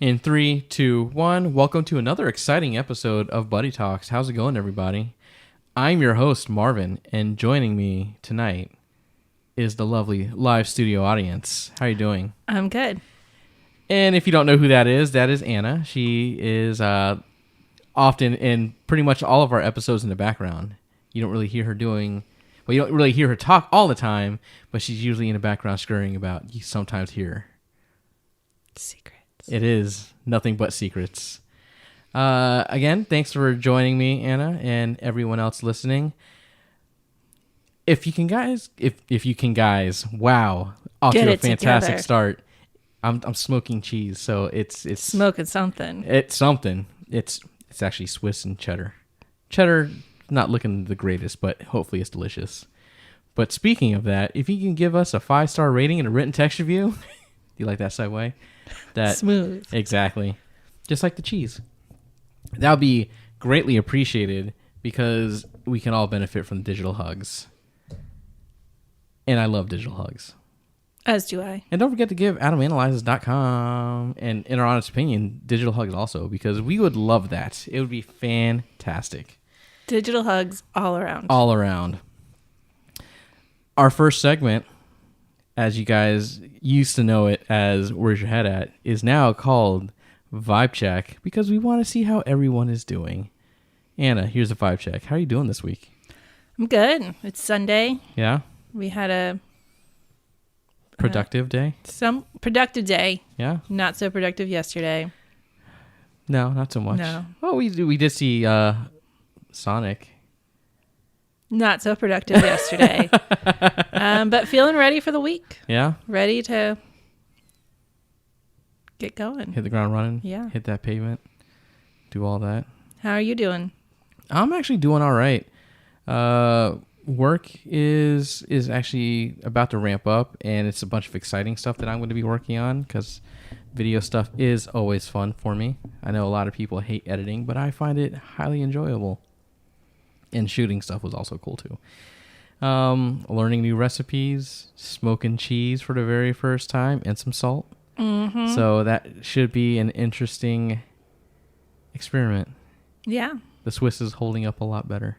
In 3, 2, 1, welcome to another exciting episode of Buddy Talks. How's it going, everybody? I'm your host, Marvin, and joining me tonight is the lovely live studio audience. How are you doing? I'm good. And if you don't know who that is Anna. She is often in pretty much all of our episodes in the background. You don't really hear her you don't really hear her talk all the time, but she's usually in the background scurrying about. You sometimes hear her. Secrets. It is nothing but secrets. Again, thanks for joining me, Anna, and everyone else listening. If you can, guys, wow, off to a fantastic together. start. I'm smoking cheese, so it's Smoking something. It's something. It's actually Swiss and cheddar. Cheddar, not looking the greatest, but hopefully it's delicious. But speaking of that, if you can give us a 5-star rating and a written text review, do you like that segue? That Smooth. Exactly. Just like the cheese. That would be greatly appreciated because we can all benefit from digital hugs. And I love digital hugs. As do I. And don't forget to give AdamAnalyzes.com and in our honest opinion, digital hugs also, because we would love that. It would be fantastic. Digital hugs all around. All around. Our first segment, as you guys used to know it as Where's Your Head At, is now called Vibe Check because we want to see how everyone is doing. Anna, here's a vibe check. How are you doing this week? I'm good. It's Sunday. Yeah? We had a Productive day? some productive day. Yeah? Not so productive yesterday. No, not so much. No. Well, we did see Sonic. Not so productive yesterday. But feeling ready for the week. Yeah? Ready to get going. Hit the ground running? Yeah. Hit that pavement? Do all that? How are you doing? I'm actually doing all right. Work is actually about to ramp up, and it's a bunch of exciting stuff that I'm going to be working on because video stuff is always fun for me. I know a lot of people hate editing, but I find it highly enjoyable. And shooting stuff was also cool too. Learning new recipes, smoking cheese for the very first time, and some salt. Mm-hmm. So that should be an interesting experiment. Yeah. The Swiss is holding up a lot better.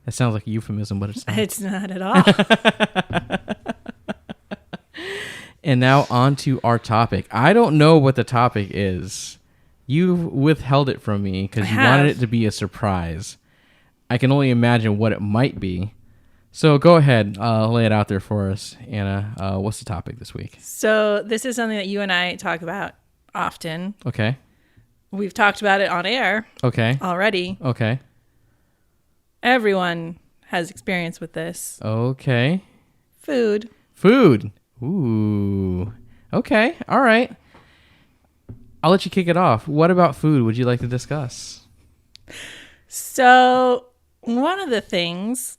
That sounds like a euphemism, but it's not. It's not at all. And now on to our topic. I don't know what the topic is. You've withheld it from me because you wanted it to be a surprise. I can only imagine what it might be. So go ahead, lay it out there for us, Anna. What's the topic this week? So this is something that you and I talk about often. Okay. We've talked about it on air Okay. already. Okay. Everyone has experience with this. Okay. Food. Food. Ooh. Okay. All right. I'll let you kick it off. What about food would you like to discuss? So one of the things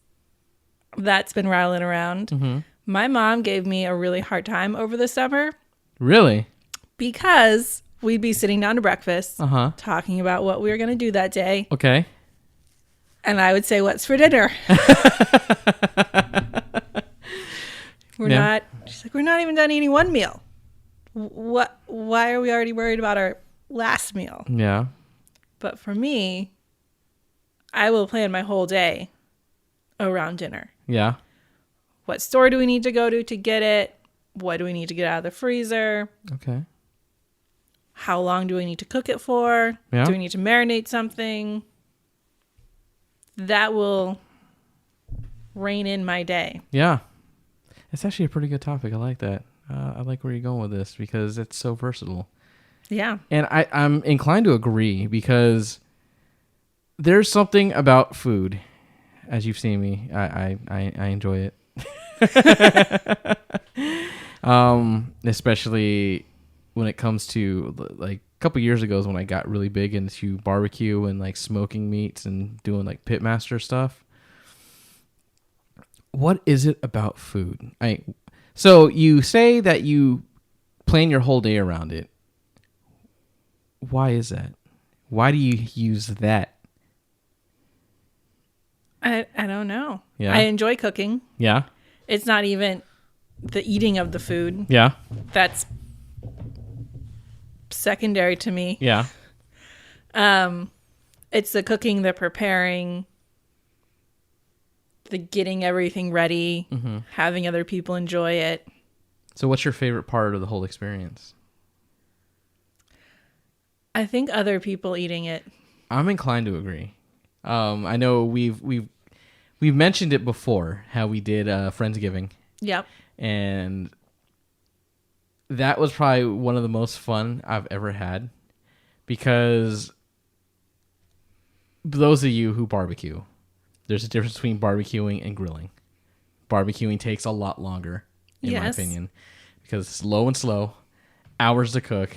that's been rattling around, my mom gave me a really hard time over the summer Really? because we'd be sitting down to breakfast Uh-huh. talking about what we were going to do that day. Okay. And I would say, what's for dinner? She's like, we're not even done eating one meal. Why are we already worried about our last meal? Yeah. But for me, I will plan my whole day around dinner. Yeah. What store do we need to go to get it? What do we need to get out of the freezer? Okay. How long do we need to cook it for? Yeah. Do we need to marinate something? That will rein in my day. Yeah. It's actually a pretty good topic. I like that. I like where you're going with this because it's so versatile. Yeah. And I'm inclined to agree because there's something about food. As you've seen me, I enjoy it. Especially when it comes to like a couple years ago is when I got really big into barbecue and like smoking meats and doing like pitmaster stuff. What is it about food? So you say that you plan your whole day around it. Why is that? Why do you use that? I don't know. Yeah. I enjoy cooking. Yeah. It's not even the eating of the food. Yeah. That's secondary to me. Yeah. It's the cooking, the preparing, the getting everything ready, having other people enjoy it. So what's your favorite part of the whole experience? I think other people eating it. I'm inclined to agree. I know we've mentioned it before, how we did Friendsgiving. Yep. And that was probably one of the most fun I've ever had, because those of you who barbecue, there's a difference between barbecuing and grilling. Barbecuing takes a lot longer, in my opinion, because it's low and slow, hours to cook.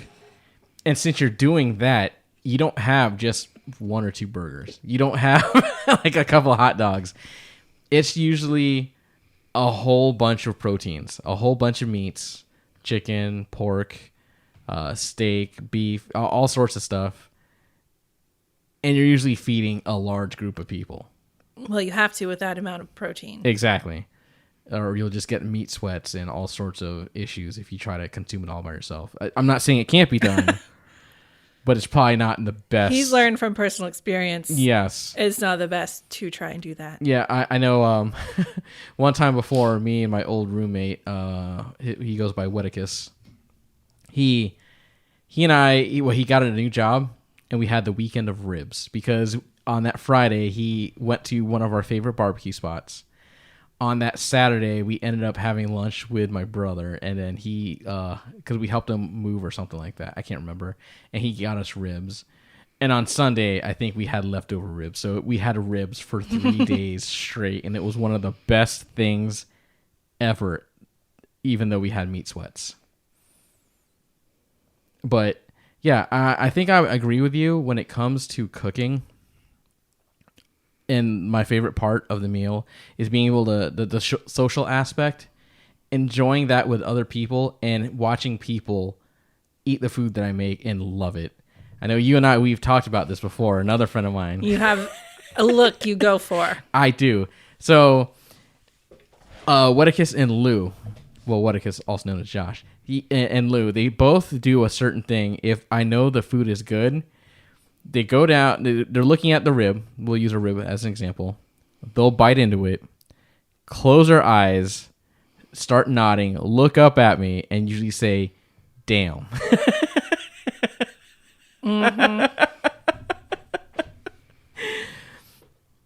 And since you're doing that, you don't have just one or two burgers. You don't have like a couple of hot dogs. It's usually a whole bunch of proteins, a whole bunch of meats, chicken, pork, steak, beef, all sorts of stuff. And you're usually feeding a large group of people. Well, you have to with that amount of protein. Exactly. Or you'll just get meat sweats and all sorts of issues if you try to consume it all by yourself. I'm not saying it can't be done, but it's probably not in the best. He's learned from personal experience. Yes. It's not the best to try and do that. Yeah, I know one time before, me and my old roommate, he goes by Wedicus, he got a new job, and we had the weekend of ribs, because on that Friday, he went to one of our favorite barbecue spots. On that Saturday, we ended up having lunch with my brother, and then he, because we helped him move or something like that, I can't remember, and he got us ribs. And on Sunday, I think we had leftover ribs, so we had ribs for 3 days straight, and it was one of the best things ever, even though we had meat sweats. But yeah, I think I agree with you when it comes to cooking. And my favorite part of the meal is being able to, the social aspect, enjoying that with other people and watching people eat the food that I make and love it. I know you and we've talked about this before. Another friend of mine. You have a look you go for. I do. So, Wedicus and Lou, well, Wedicus, also known as Josh, and Lou, they both do a certain thing. If I know the food is good, they go down, they're looking at the rib. We'll use a rib as an example. They'll bite into it, close their eyes, start nodding, look up at me, and usually say, damn. Mm-hmm.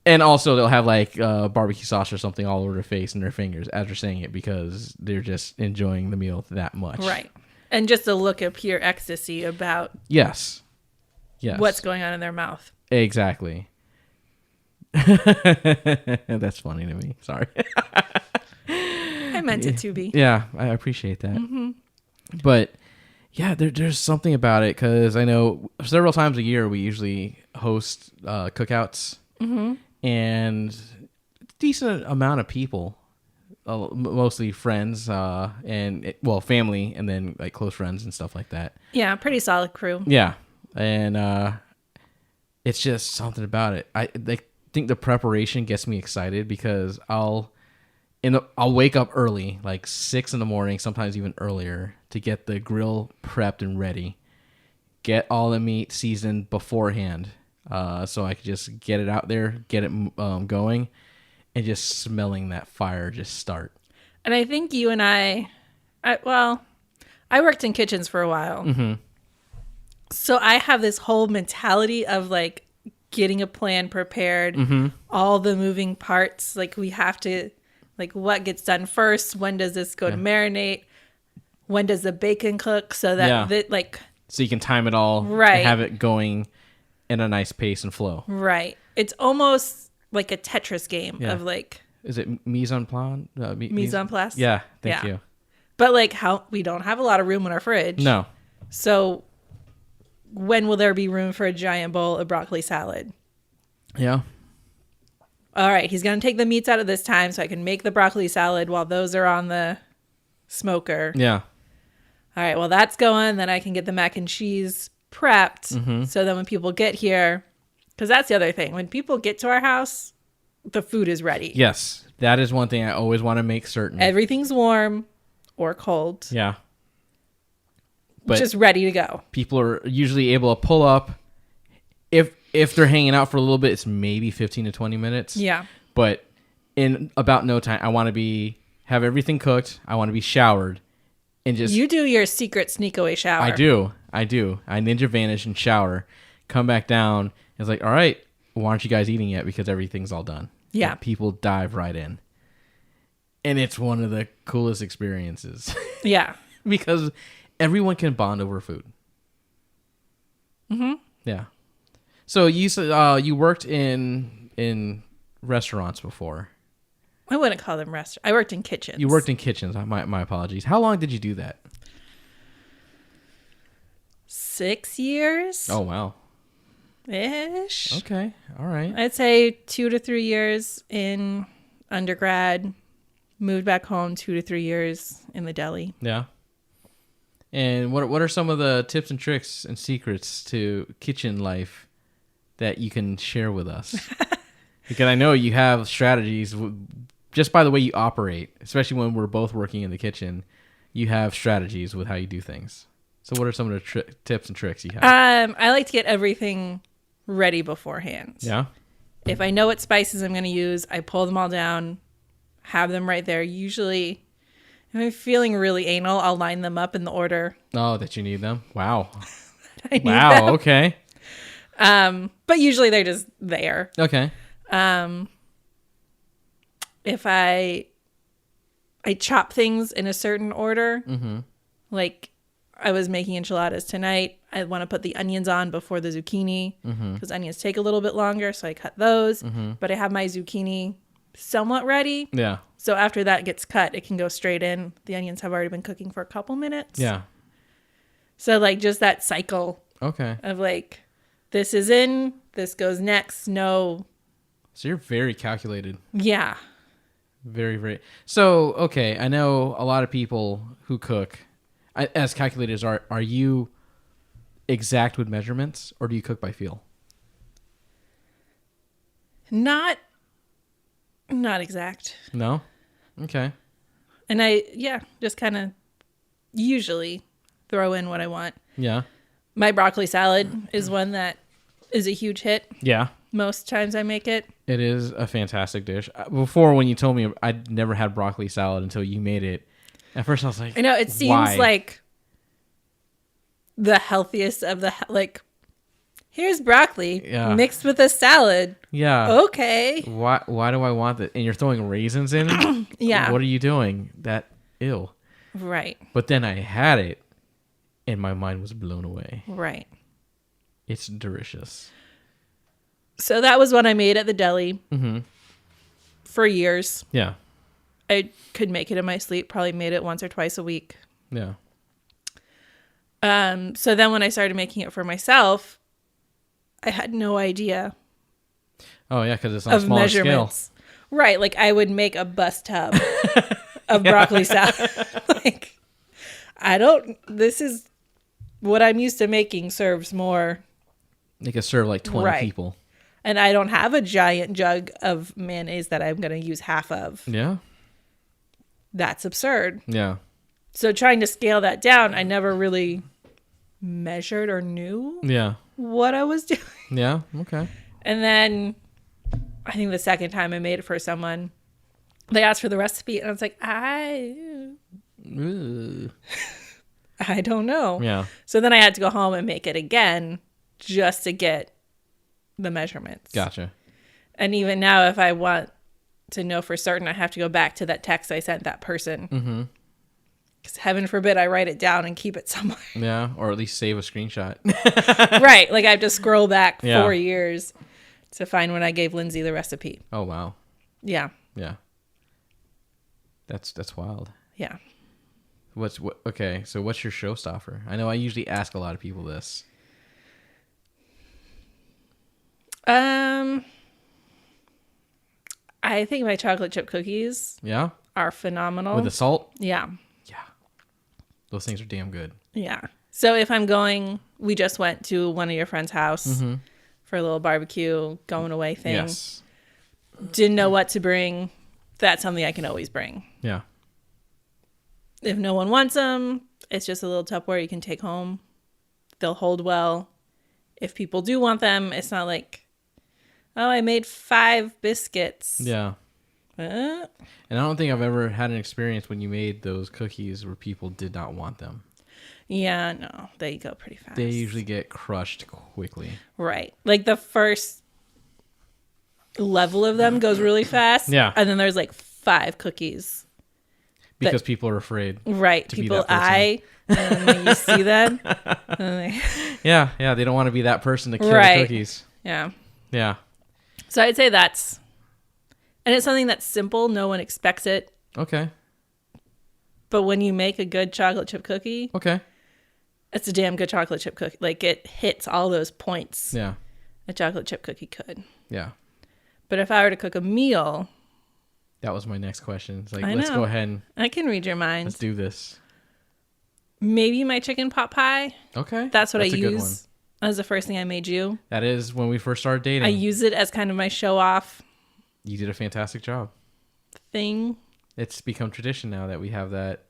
And also they'll have like barbecue sauce or something all over their face and their fingers as they're saying it, because they're just enjoying the meal that much. Right. And just a look of pure ecstasy about yes what's going on in their mouth. Exactly. That's funny to me. Sorry. I meant it to be. Yeah, I appreciate that. Mm-hmm. But yeah, there's something about it, because I know several times a year we usually host cookouts, and decent amount of people, mostly friends, and family, and then like close friends and stuff like that. Yeah, pretty solid crew. Yeah, and it's just something about it. I think the preparation gets me excited, because I'll wake up early, like 6 a.m, sometimes even earlier, to get the grill prepped and ready, get all the meat seasoned beforehand, so I could just get it out there, get it going, and just smelling that fire just start. And I think you and I worked in kitchens for a while. Mm-hmm. So I have this whole mentality of like getting a plan prepared, all the moving parts. Like we have to, like what gets done first? When does this go to marinate? When does the bacon cook? So that so you can time it all, right, and have it going in a nice pace and flow. Right. It's almost like a Tetris game of like. Is it mise en place? Mise en place. Yeah. Thank you. But like how we don't have a lot of room in our fridge. No. So when will there be room for a giant bowl of broccoli salad? Yeah. All right. He's going to take the meats out of this time so I can make the broccoli salad while those are on the smoker. Yeah. All right. Well, that's going. Then I can get the mac and cheese prepped. So then when people get here, because that's the other thing. When people get to our house, the food is ready. Yes. That is one thing I always want to make certain. Everything's warm or cold. Yeah. But just ready to go. people are usually able to pull up. If they're hanging out for a little bit, it's maybe 15 to 20 minutes. Yeah. But in about no time, I want to have everything cooked. I want to be showered. And just You do your secret sneak away shower. I do. I ninja vanish and shower, come back down. It's like, all right, why aren't you guys eating yet? Because everything's all done. Yeah. And people dive right in. And it's one of the coolest experiences. Yeah. Because everyone can bond over food. Mm-hmm. Yeah. So you said you worked in restaurants before. I wouldn't call them restaurants. I worked in kitchens. You worked in kitchens. My apologies. How long did you do that? 6 years. Oh, wow. Ish. Okay. All right. I'd say 2 to 3 years in undergrad. Moved back home 2 to 3 years in the deli. Yeah. And what are some of the tips and tricks and secrets to kitchen life that you can share with us? Because I know you have strategies just by the way you operate, especially when we're both working in the kitchen. You have strategies with how you do things. So what are some of the tips and tricks you have? I like to get everything ready beforehand. Yeah. If I know what spices I'm going to use, I pull them all down, have them right there. Usually, if I'm feeling really anal, I'll line them up in the order. Oh, that you need them? Wow. I need Wow. them. Okay. But usually they're just there. Okay. If I chop things in a certain order, like I was making enchiladas tonight, I want to put the onions on before the zucchini because onions take a little bit longer, so I cut those. But I have my zucchini somewhat ready. Yeah. So after that gets cut, it can go straight in. The onions have already been cooking for a couple minutes. Yeah. So like just that cycle Okay. of like, this is in, this goes next. No. So you're very calculated. Yeah. Very, very. So, okay, I know a lot of people who cook, as calculators, are you exact with measurements or do you cook by feel? Not exact. No? Okay. And I just kind of usually throw in what I want. Yeah. My broccoli salad is one that is a huge hit. Yeah. Most times I make it. It is a fantastic dish. Before, when you told me, I'd never had broccoli salad until you made it. At first, I was like, I know, it seems why? like the healthiest of the, here's broccoli mixed with a salad. Yeah. Okay. Why do I want that? And you're throwing raisins in? Yeah. What are you doing? Ew. Right. But then I had it, and my mind was blown away. Right. It's delicious. So that was what I made at the deli for years. Yeah. I could make it in my sleep, probably made it once or twice a week. Yeah. So then when I started making it for myself, I had no idea Oh, yeah, because it's on a of smaller scale. measurements. Right. Like I would make a bus tub of broccoli salad. This is what I'm used to making serves more. They could serve like 20 Right. people. And I don't have a giant jug of mayonnaise that I'm going to use half of. Yeah. That's absurd. Yeah. So trying to scale that down, I never really measured or knew Yeah. what I was doing. Yeah. Okay. And then I think the second time I made it for someone, they asked for the recipe and I was like, I don't know. Yeah. So then I had to go home and make it again just to get the measurements. Gotcha. And even now, if I want to know for certain, I have to go back to that text I sent that person. Because heaven forbid I write it down and keep it somewhere. Yeah. Or at least save a screenshot. Right. Like I have to scroll back Yeah. 4 years to find when I gave Lindsay the recipe. Oh, wow. Yeah. Yeah. That's wild. Yeah. Okay, so what's your showstopper? I know I usually ask a lot of people this. I think my chocolate chip cookies Yeah? are phenomenal. With the salt? Yeah. Yeah. Those things are damn good. Yeah. So if I'm going, we just went to one of your friend's house for a little barbecue, going away thing. Yes. Didn't know what to bring. That's something I can always bring. Yeah. If no one wants them, It's just a little Tupperware you can take home. They'll hold well. If people do want them, it's not like, oh, I made 5 biscuits. Yeah. And I don't think I've ever had an experience when you made those cookies where people did not want them. Yeah, no, they go pretty fast. They usually get crushed quickly. Right. Like the first level of them goes really fast. Yeah. And then there's like 5 cookies. Because people are afraid. Right. People eye. And when you see them. Yeah. They don't want to be that person to kill right. the cookies. Yeah. Yeah. So I'd say that's. And it's something that's simple. No one expects it. Okay. But when you make a good chocolate chip cookie. Okay. It's a damn good chocolate chip cookie. Like it hits all those points. Yeah. A chocolate chip cookie could. Yeah. But if I were to cook a meal. That was my next question. It's like, let's go ahead and. I can read your mind. Let's do this. Maybe my chicken pot pie. Okay. That's what I use. That was the first thing I made you. That is when we first started dating. I use it as kind of my show off. You did a fantastic job. Thing. It's become tradition now that we have that.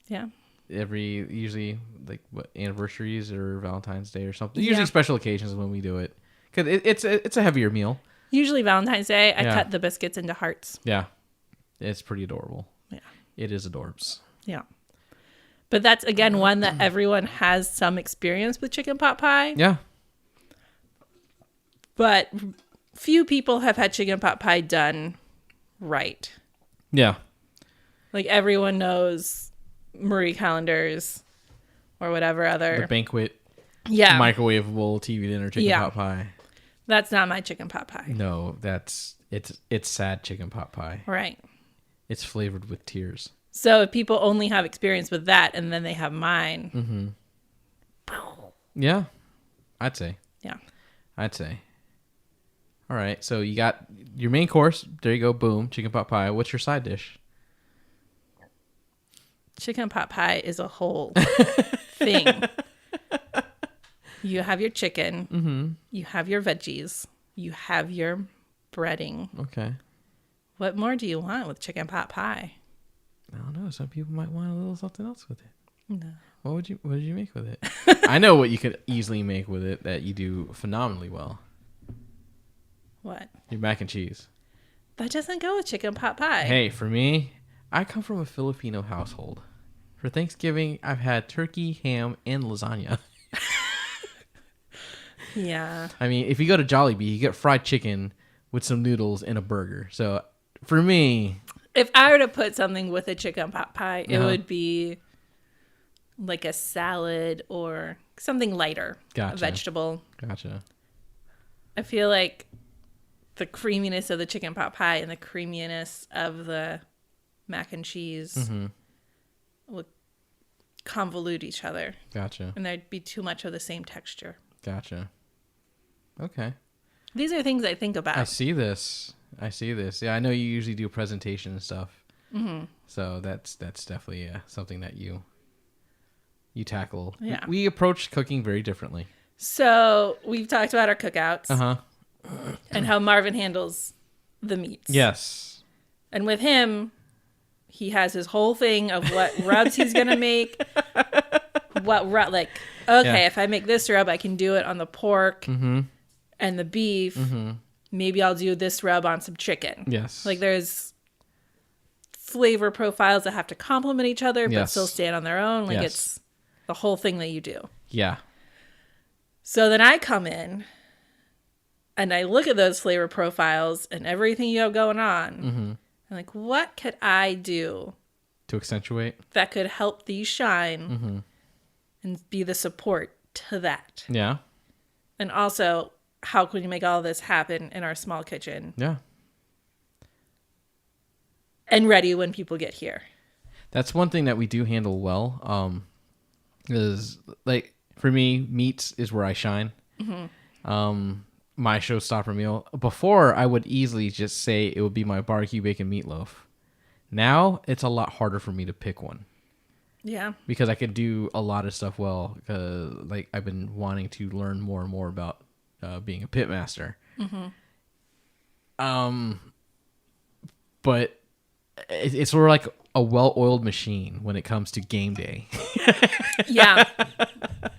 Yeah. Usually like what, anniversaries or Valentine's Day or something. Usually special occasions when we do it. Because it's a heavier meal. Usually Valentine's Day, I cut the biscuits into hearts. Yeah. It's pretty adorable. Yeah. It is adorbs. Yeah. But that's, again, one that everyone has some experience with chicken pot pie. Yeah. But few people have had chicken pot pie done right. Yeah. Like everyone knows Marie Callender's or whatever other. The banquet. Yeah. Microwavable TV dinner chicken pot pie. That's not my chicken pot pie. No, it's sad chicken pot pie. Right. It's flavored with tears. So if people only have experience with that and then they have mine. Mm-hmm. Yeah. I'd say. Yeah. I'd say. All right. So you got your main course. There you go. Boom. Chicken pot pie. What's your side dish? Chicken pot pie is a whole thing. You have your chicken. Mm-hmm. You have your veggies. You have your breading. Okay. What more do you want with chicken pot pie? I don't know. Some people might want a little something else with it. No. What did you make with it? I know what you could easily make with it that you do phenomenally well. What? Your mac and cheese. That doesn't go with chicken pot pie. Hey, for me, I come from a Filipino household. For Thanksgiving, I've had turkey, ham, and lasagna. Yeah. I mean, if you go to Jollibee, you get fried chicken with some noodles and a burger. So for me, if I were to put something with a chicken pot pie, it would be like a salad or something lighter. Gotcha. A vegetable. Gotcha. I feel like the creaminess of the chicken pot pie and the creaminess of the mac and cheese would convolute each other. Gotcha. And there'd be too much of the same texture. Gotcha. Okay. These are things I think about. I see this. Yeah, I know you usually do presentation and stuff. Mm-hmm. So that's definitely something that you tackle. Yeah. We approach cooking very differently. So we've talked about our cookouts. Uh-huh. And how Marvin handles the meats. Yes. And with him, he has his whole thing of what rubs he's going to make. If I make this rub, I can do it on the pork and the beef. Mm-hmm. Maybe I'll do this rub on some chicken. Yes. Like there's flavor profiles that have to complement each other, but still stand on their own. Like it's the whole thing that you do. Yeah. So then I come in and I look at those flavor profiles and everything you have going on. Mm-hmm. I'm like, what could I do to accentuate that could help these shine and be the support to that? Yeah. And also, how can we make all this happen in our small kitchen? Yeah. And ready when people get here. That's one thing that we do handle well. Is like for me, meats is where I shine. Mm-hmm. My showstopper meal. Before, I would easily just say it would be my barbecue bacon meatloaf. Now, it's a lot harder for me to pick one. Yeah. Because I could do a lot of stuff well. Like I've been wanting to learn more and more about being a pitmaster. Mm-hmm. But it's sort of like a well-oiled machine when it comes to game day. Yeah.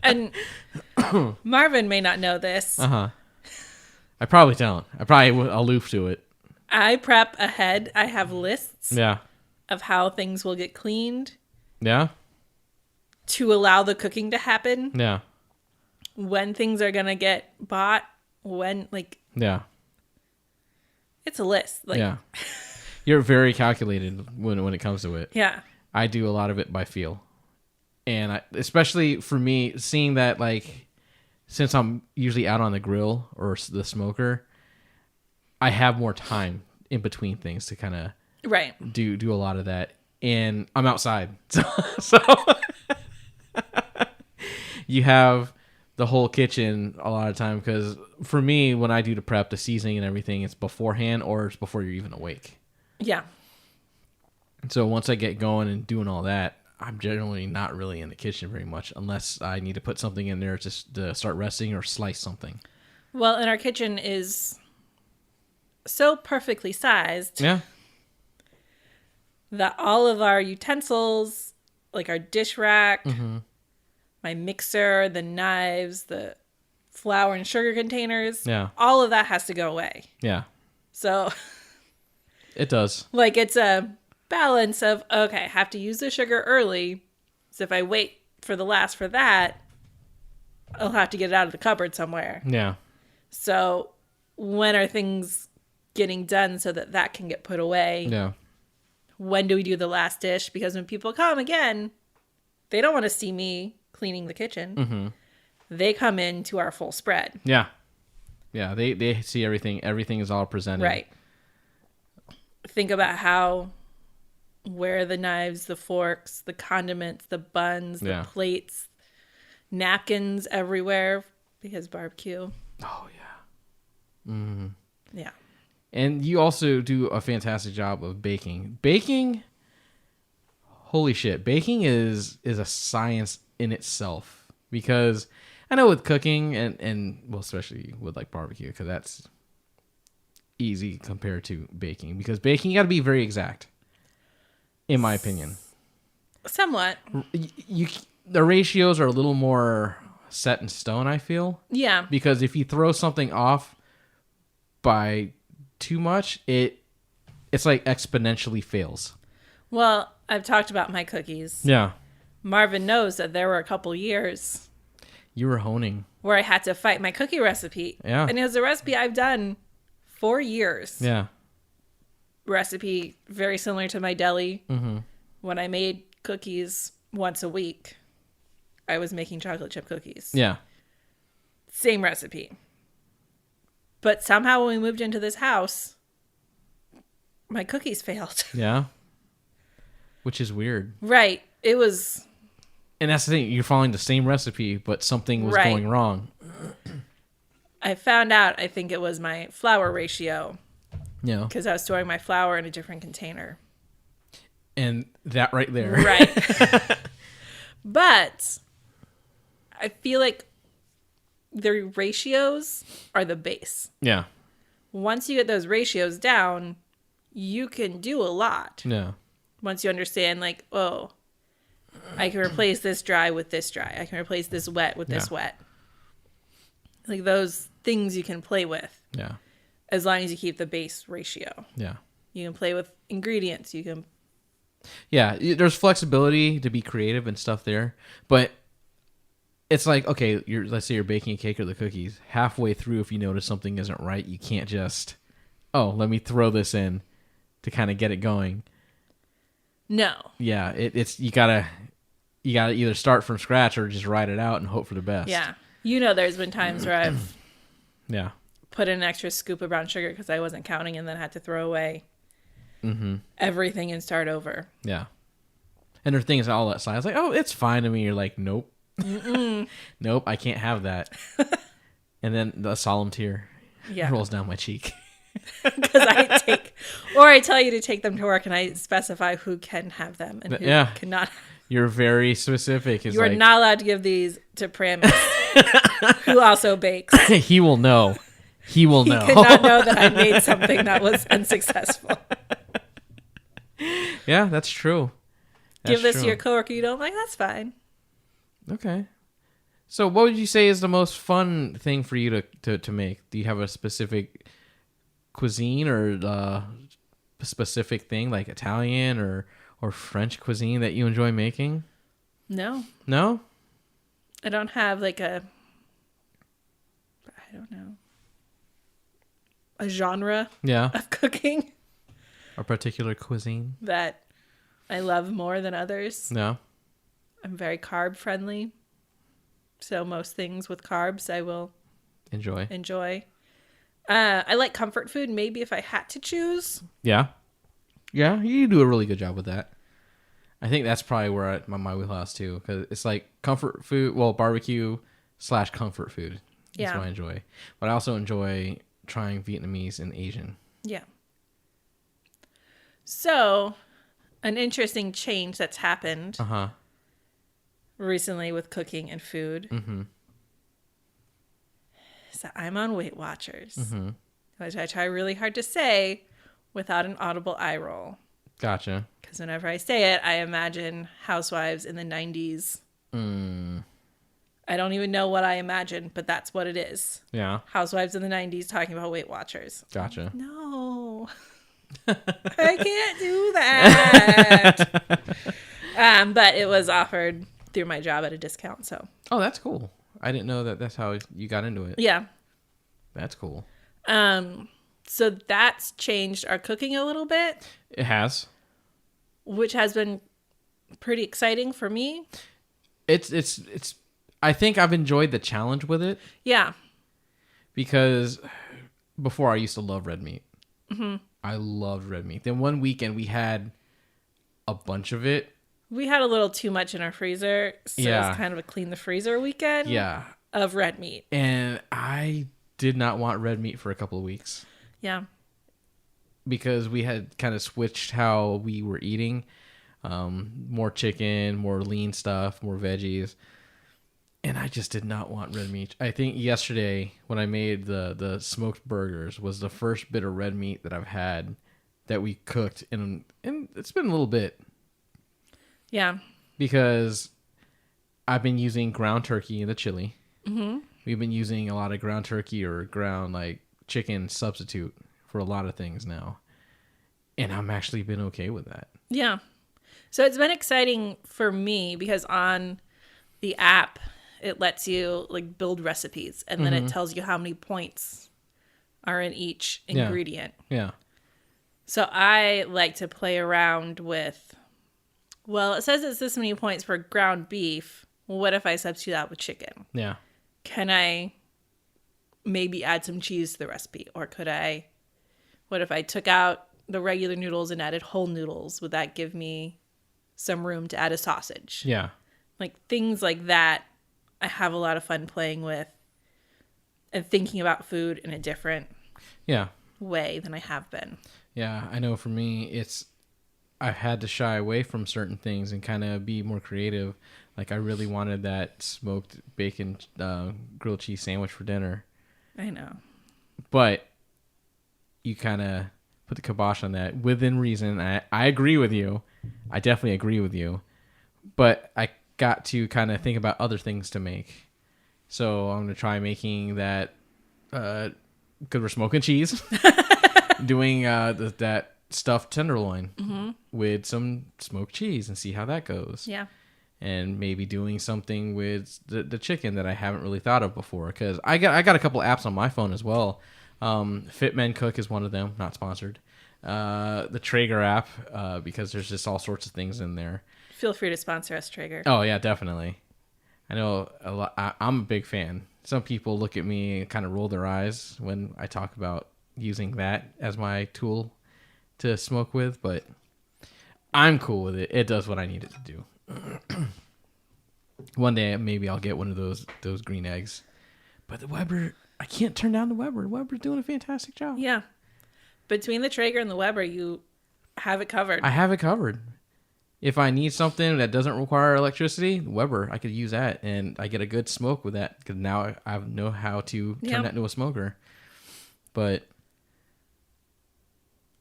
And Marvin may not know this. Uh-huh. I probably don't. I probably aloof to it. I prep ahead. I have lists Yeah. of how things will get cleaned Yeah? to allow the cooking to happen. Yeah. When things are going to get bought. When, like, Yeah. it's a list. Like, Yeah. You're very calculated when it comes to it. Yeah. I do a lot of it by feel. And especially for me, seeing that, like, since I'm usually out on the grill or the smoker, I have more time in between things to kind of Right. do a lot of that. And I'm outside. So you have the whole kitchen a lot of time, because for me, when I do the prep, the seasoning and everything, it's beforehand or it's before you're even awake. Yeah. So once I get going and doing all that, I'm generally not really in the kitchen very much unless I need to put something in there just to start resting or slice something. Well, and our kitchen is so perfectly sized Yeah. that all of our utensils, like our dish rack, Mm-hmm. my mixer, the knives, the flour and sugar containers, Yeah. all of that has to go away. Yeah. So, It does. like, it's a balance of, okay, I have to use the sugar early. So if I wait for the last for that, I'll have to get it out of the cupboard somewhere. Yeah. So when are things getting done so that that can get put away? Yeah. When do we do the last dish? Because when people come again, they don't want to see me cleaning the kitchen. Mm-hmm. They come into our full spread. Yeah. Yeah. They see everything. Everything is all presented. Right. Think about where the knives, the forks, the condiments, the buns, the Yeah. plates, napkins everywhere because barbecue. Oh, yeah. Mm-hmm. Yeah. And you also do a fantastic job of baking. Baking, holy shit. Baking is a science in itself. Because I know with cooking and well, especially with like barbecue, because that's easy compared to baking. Because baking, you got to be very exact, in my opinion. Somewhat. The ratios are a little more set in stone, I feel. Yeah. Because if you throw something off by too much, it's like exponentially fails. Well, I've talked about my cookies. Yeah. Marvin knows that there were a couple years You were honing. where I had to fight my cookie recipe. Yeah. And it was a recipe I've done 4 years. Yeah. Recipe very similar to my deli. Mm-hmm. When I made cookies once a week, I was making chocolate chip cookies. Yeah. Same recipe. But somehow when we moved into this house, my cookies failed. Yeah. Which is weird. Right. It was... And that's the thing. You're following the same recipe, but something was Right. going wrong. I found out, I think it was my flour ratio, Yeah. because I was storing my flour in a different container. And that right there. Right. But I feel like the ratios are the base. Yeah. Once you get those ratios down, you can do a lot. Yeah. Once you understand, like, oh, I can replace this dry with this dry. I can replace this wet with this Yeah. wet. Like those things you can play with Yeah. as long as you keep the base ratio. Yeah. You can play with ingredients. You can... Yeah, there's flexibility to be creative and stuff there, but it's like, okay, let's say you're baking a cake or the cookies. Halfway through, if you notice something isn't right, you can't just, let me throw this in to kind of get it going. No. Yeah, it's you gotta either start from scratch or just ride it out and hope for the best. Yeah. You know, there's been times where I've Yeah. put in an extra scoop of brown sugar because I wasn't counting and then had to throw away Mm-hmm. everything and start over. Yeah. And there's things all that side. It's like, oh, it's fine to me. You're like, nope. Nope, I can't have that. And then the solemn tear Yeah. rolls down my cheek. Because I tell you to take them to work and I specify who can have them and who Yeah. cannot. You're very specific. It's You are like, not allowed to give these to Primus, who also bakes. he will know. He will He know. could not know that I made something that was unsuccessful. Yeah, that's true. Give this to your coworker you don't like, that's fine. Okay. So what would you say is the most fun thing for you to make? Do you have a specific cuisine or specific thing like Italian or French cuisine that you enjoy making? No. No? I don't have like I don't know, a genre of cooking A particular cuisine? that I love more than others. No. I'm very carb friendly. So most things with carbs I will enjoy. I like comfort food, maybe if I had to choose. Yeah. Yeah, you do a really good job with that. I think that's probably where my wheelhouse too, because it's like comfort food, well, barbecue / comfort food. That's what I enjoy. But I also enjoy trying Vietnamese and Asian. Yeah. So, an interesting change that's happened recently with cooking and food is that I'm on Weight Watchers, which I try really hard to say without an audible eye roll. Gotcha. Because whenever I say it, I imagine housewives in the 90s. I don't even know what I imagine, but that's what it is. Yeah. Housewives in the 90s talking about Weight Watchers. Gotcha. No. I can't do that. But it was offered through my job at a discount, so. Oh, that's cool. I didn't know that's how you got into it. Yeah. That's cool. So that's changed our cooking a little bit. It has. Which has been pretty exciting for me. It's I think I've enjoyed the challenge with it. Yeah. Because before I used to love red meat. I loved red meat. Then one weekend we had a bunch of it. We had a little too much in our freezer. So it was kind of a clean the freezer weekend. Yeah. Of red meat. And I did not want red meat for a couple of weeks. Yeah. Because we had kind of switched how we were eating. More chicken, more lean stuff, more veggies. And I just did not want red meat. I think yesterday when I made the smoked burgers was the first bit of red meat that I've had that we cooked. And it's been a little bit. Yeah. Because I've been using ground turkey in the chili. We've been using a lot of ground turkey or ground like chicken substitute for a lot of things now. And I'm actually been okay with that. Yeah. So it's been exciting for me because on the app, it lets you like build recipes and then it tells you how many points are in each ingredient. Yeah. So I like to play around with, well, it says it's this many points for ground beef. Well, what if I substitute that with chicken? Yeah. Can I maybe add some cheese to the recipe? Or what if I took out the regular noodles and added whole noodles? Would that give me some room to add a sausage? Yeah. Like things like that, I have a lot of fun playing with and thinking about food in a different way than I have been. Yeah, I know for me, I've had to shy away from certain things and kind of be more creative. Like I really wanted that smoked bacon grilled cheese sandwich for dinner. I know. But you kind of put the kibosh on that within reason. I agree with you. I definitely agree with you. But I got to kind of think about other things to make. So I'm going to try making that, because we're smoking cheese, doing that stuffed tenderloin with some smoked cheese and see how that goes. Yeah. And maybe doing something with the chicken that I haven't really thought of before. Because I got a couple apps on my phone as well. Fitmen Cook is one of them, not sponsored. The Traeger app, because there's just all sorts of things in there. Feel free to sponsor us, Traeger. Oh, yeah, definitely. I know a lot. I'm a big fan. Some people look at me and kind of roll their eyes when I talk about using that as my tool to smoke with, but I'm cool with it. It does what I need it to do. One day, maybe I'll get one of those green eggs. But the Weber, I can't turn down the Weber. The Weber's doing a fantastic job. Yeah. Between the Traeger and the Weber, you have it covered. I have it covered. If I need something that doesn't require electricity, the Weber, I could use that, and I get a good smoke with that because now I know how to turn that into a smoker. But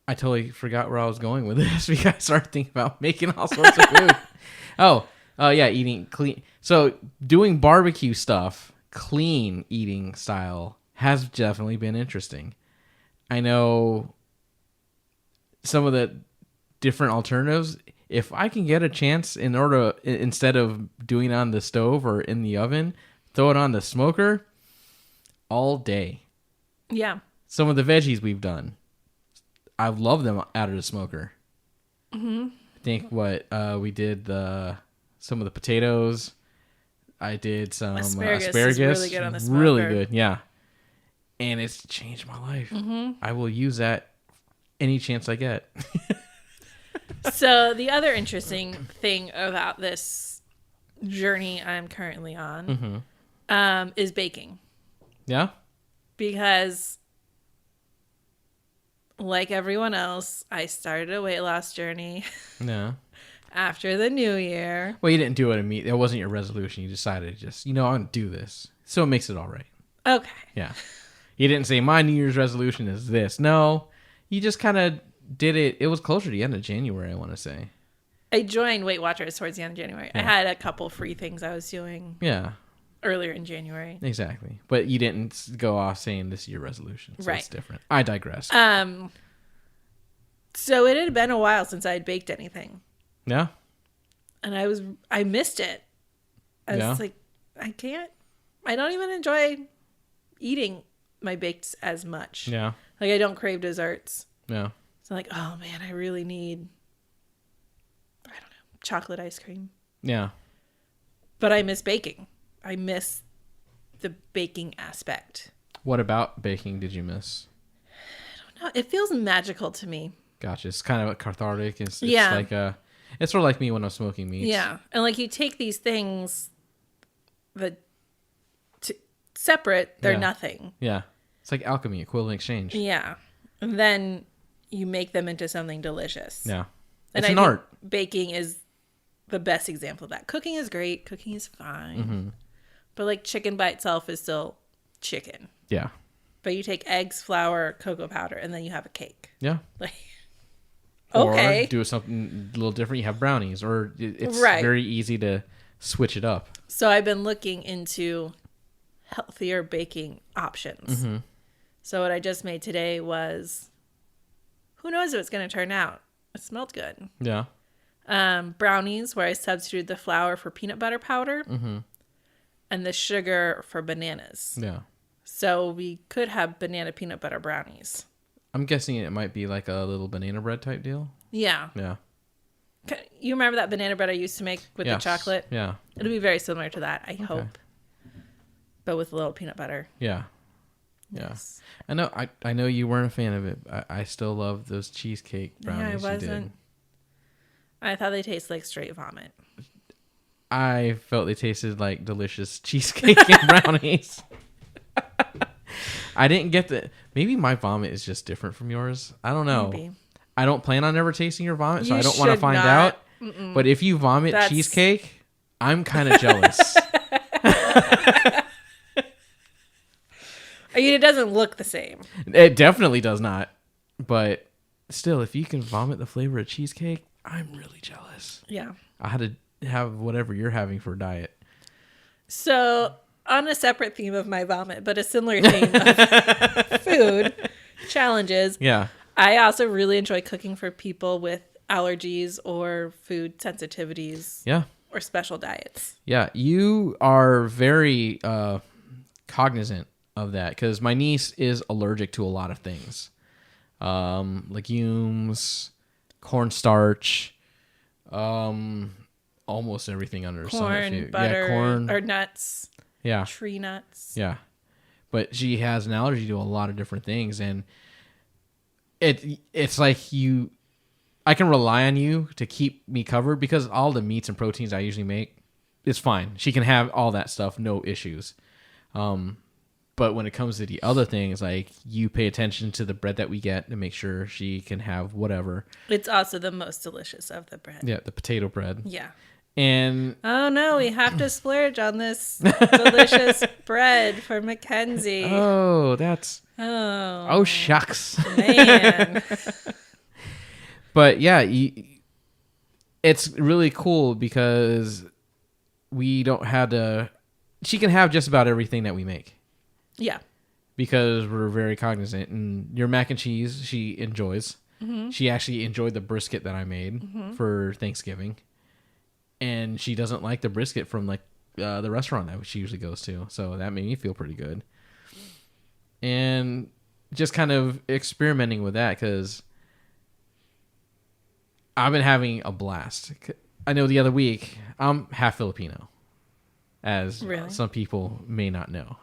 I totally forgot where I was going with this because I started thinking about making all sorts of food. Yeah, eating clean. So doing barbecue stuff, clean eating style, has definitely been interesting. I know some of the different alternatives. If I can get a chance, instead of doing it on the stove or in the oven, throw it on the smoker all day. Yeah. Some of the veggies we've done, I love them out of the smoker. I think we did some of the potatoes. I did some asparagus. Is really good on the smoker. Really good, yeah. And it's changed my life. I will use that any chance I get. So the other interesting thing about this journey I'm currently on is baking. Yeah? Because like everyone else, I started a weight loss journey Yeah. after the new year. Well, you didn't do it immediately. It wasn't your resolution. You decided to just, I'm going to do this. So it makes it all right. Okay. Yeah. You didn't say, my New Year's resolution is this. No. You just kind of did it. It was closer to the end of January, I want to say. I joined Weight Watchers towards the end of January. Yeah. I had a couple free things I was doing. Yeah. Earlier in January. Exactly. But you didn't go off saying this is your resolution. So right. It's different. I digress. So it had been a while since I had baked anything. Yeah. And I missed it. I was like, I don't even enjoy eating my baked as much. Yeah. Like I don't crave desserts. Yeah. So I'm like, oh man, I really need, I don't know, chocolate ice cream. Yeah. But I miss baking. I miss the baking aspect. What about baking did you miss? I don't know. It feels magical to me. Gotcha. It's kind of cathartic. It's yeah. like it's sort of like me when I'm smoking meats. Yeah. And like you take these things that separate, they're nothing. Yeah. It's like alchemy, equivalent exchange. Yeah. And then you make them into something delicious. Yeah. And it's an art. Baking is the best example of that. Cooking is great. Cooking is fine. But like chicken by itself is still chicken. Yeah. But you take eggs, flour, cocoa powder, and then you have a cake. Yeah. Like, okay. Or do something a little different. You have brownies, or it's very easy to switch it up. So I've been looking into healthier baking options. So what I just made today was, who knows if it's going to turn out? It smelled good. Yeah. Brownies, where I substituted the flour for peanut butter powder and the sugar for bananas. Yeah. So we could have banana peanut butter brownies. I'm guessing it might be like a little banana bread type deal. Yeah. Yeah. You remember that banana bread I used to make with the chocolate? Yeah. It'll be very similar to that, I hope. But with a little peanut butter. Yeah. Yeah. Yes. I know you weren't a fan of it. I still love those cheesecake brownies you did. I thought they tasted like straight vomit. I felt they tasted like delicious cheesecake and brownies. I didn't get maybe my vomit is just different from yours. I don't know. Maybe. I don't plan on ever tasting your vomit, so I don't want to find out. But if you vomit cheesecake, I'm kind of jealous. I mean, it doesn't look the same. It definitely does not. But still, if you can vomit the flavor of cheesecake, I'm really jealous. Yeah. I had to have whatever you're having for diet. So, on a separate theme of my vomit, but a similar theme of food challenges. Yeah. I also really enjoy cooking for people with allergies or food sensitivities. Yeah. Or special diets. Yeah. You are very cognizant of that because my niece is allergic to a lot of things. Legumes, cornstarch, almost everything under the sun. Corn, butter, corn. Or nuts. Yeah. Tree nuts. Yeah. But she has an allergy to a lot of different things, and it's like I can rely on you to keep me covered because all the meats and proteins I usually make, it's fine. She can have all that stuff, no issues. But when it comes to the other things, like you pay attention to the bread that we get to make sure she can have whatever. It's also the most delicious of the bread. Yeah, the potato bread. Yeah. And oh no, we have to splurge on this delicious bread for Mackenzie. Oh, that's oh shucks. Man. But yeah, it's really cool because we don't have to. She can have just about everything that we make. Yeah. Because we're very cognizant. And your mac and cheese, she enjoys. Mm-hmm. She actually enjoyed the brisket that I made for Thanksgiving. And she doesn't like the brisket from like the restaurant that she usually goes to. So that made me feel pretty good. And just kind of experimenting with that because I've been having a blast. I know the other week, I'm half Filipino, as some people may not know.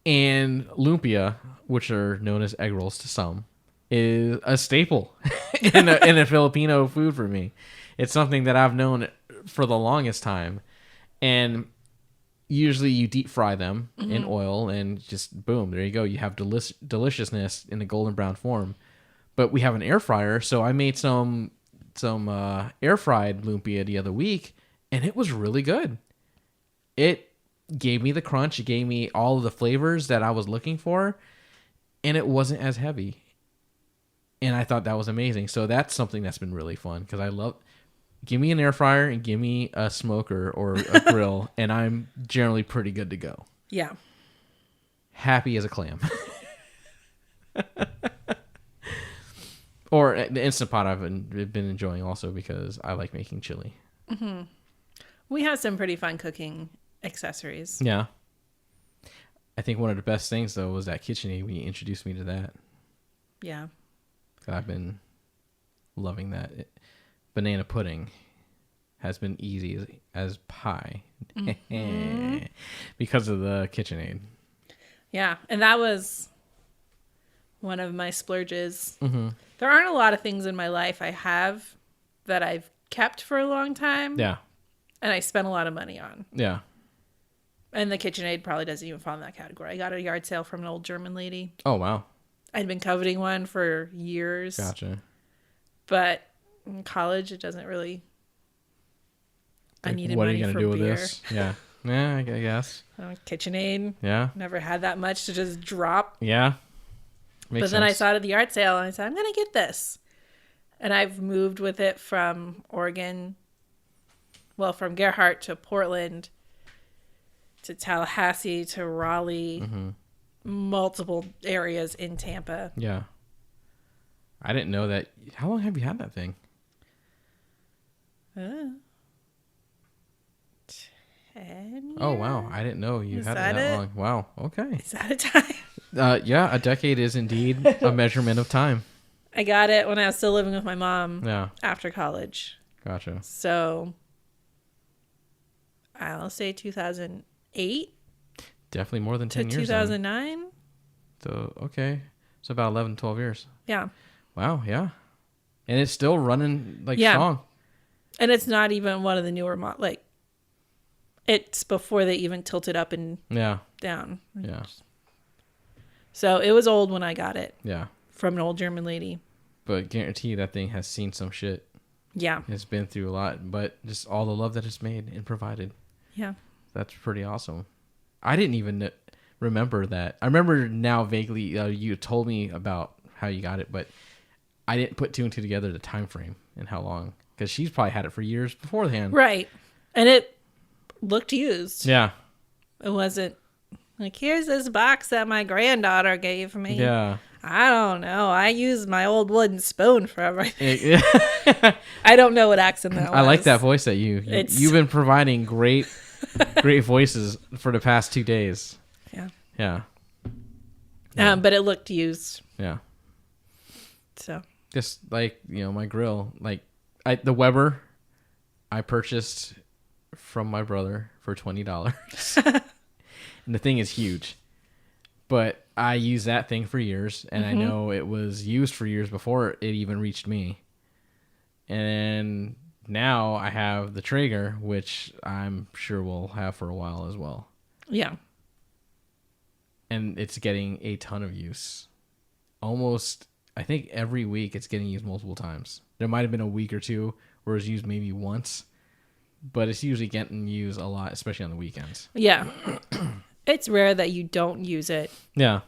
And lumpia, which are known as egg rolls to some, is a staple in a Filipino food for me. It's something that I've known for the longest time. And usually you deep fry them in oil and just boom, there you go. You have deliciousness in a golden brown form. But we have an air fryer, so I made some air fried lumpia the other week, and it was really good. It gave me the crunch. It gave me all of the flavors that I was looking for, and it wasn't as heavy. And I thought that was amazing. So that's something that's been really fun because I love. Give me an air fryer and give me a smoker or a grill, and I'm generally pretty good to go. Yeah. Happy as a clam. Or the Instant Pot I've been enjoying also because I like making chili. Mm-hmm. We have some pretty fun cooking accessories. Yeah. I think one of the best things, though, was that KitchenAid when you introduced me to that. Yeah. I've been loving that. Banana pudding has been easy as pie because of the KitchenAid. Yeah, and that was one of my splurges. Mm-hmm. There aren't a lot of things in my life I have that I've kept for a long time. Yeah. And I spent a lot of money on. Yeah. And the KitchenAid probably doesn't even fall in that category. I got a yard sale from an old German lady. Oh, wow. I'd been coveting one for years. Gotcha. But in college, it doesn't really... Like, I needed what are money you going to for do with beer. this? Yeah. Yeah, I guess. KitchenAid. Yeah. Never had that much to just drop. Yeah. Makes but then sense. I saw it at the yard sale and I said, I'm going to get this. And I've moved with it from Oregon, well, from Gerhardt to Portland to Tallahassee to Raleigh, multiple areas in Tampa. Yeah. I didn't know that. How long have you had that thing? 10 years? Oh, wow. I didn't know you had it that long. Wow. Okay. Is that a time? Yeah, a decade is indeed a measurement of time. I got it when I was still living with my mom after college. Gotcha. So I'll say 2008 Definitely more than 10 to years. 2009. So, okay. So about 11, 12 years. Yeah. Wow, yeah. And it's still running strong. And it's not even one of the newer it's before they even tilted up and down. Yeah. So it was old when I got it. Yeah. From an old German lady. But guarantee you that thing has seen some shit. Yeah. It's been through a lot, but just all the love that it's made and provided. Yeah. That's pretty awesome. I didn't even remember that. I remember now vaguely you told me about how you got it, but I didn't put two and two together the time frame and how long. Because she's probably had it for years beforehand. Right. And it looked used. Yeah. It wasn't like, here's this box that my granddaughter gave me. Yeah. I don't know. I use my old wooden spoon for everything. I don't know what accent that was. I like that voice that you've been providing great voices for the past 2 days. Yeah. Yeah. But it looked used. Yeah. So. Just like, my grill, the Weber I purchased from my brother for $20. And the thing is huge. But I used that thing for years, and I know it was used for years before it even reached me. And now I have the Traeger, which I'm sure we'll have for a while as well. Yeah. And it's getting a ton of use. Almost, I think every week it's getting used multiple times. There might have been a week or two where it's used maybe once, but it's usually getting used a lot, especially on the weekends. Yeah. It's rare that you don't use it. Yeah.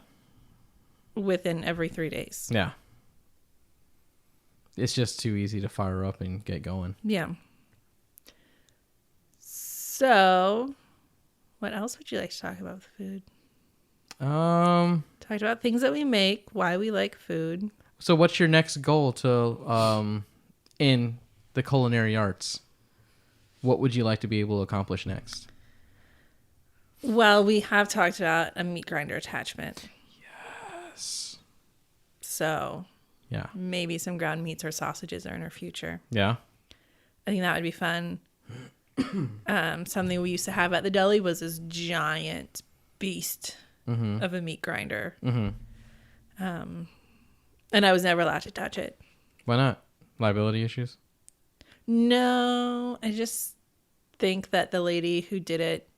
Within every 3 days. Yeah. it's just too easy to fire up and get going. Yeah. So, what else would you like to talk about with food? Talked about things that we make, why we like food. So what's your next goal to in the culinary arts? What would you like to be able to accomplish next? Well, we have talked about a meat grinder attachment. Yes. So, Yeah. maybe some ground meats or sausages are in our future. Yeah. I think that would be fun. Something we used to have at the deli was this giant beast of a meat grinder. And I was never allowed to touch it. Why not? Liability issues? No, I just think that the lady who did it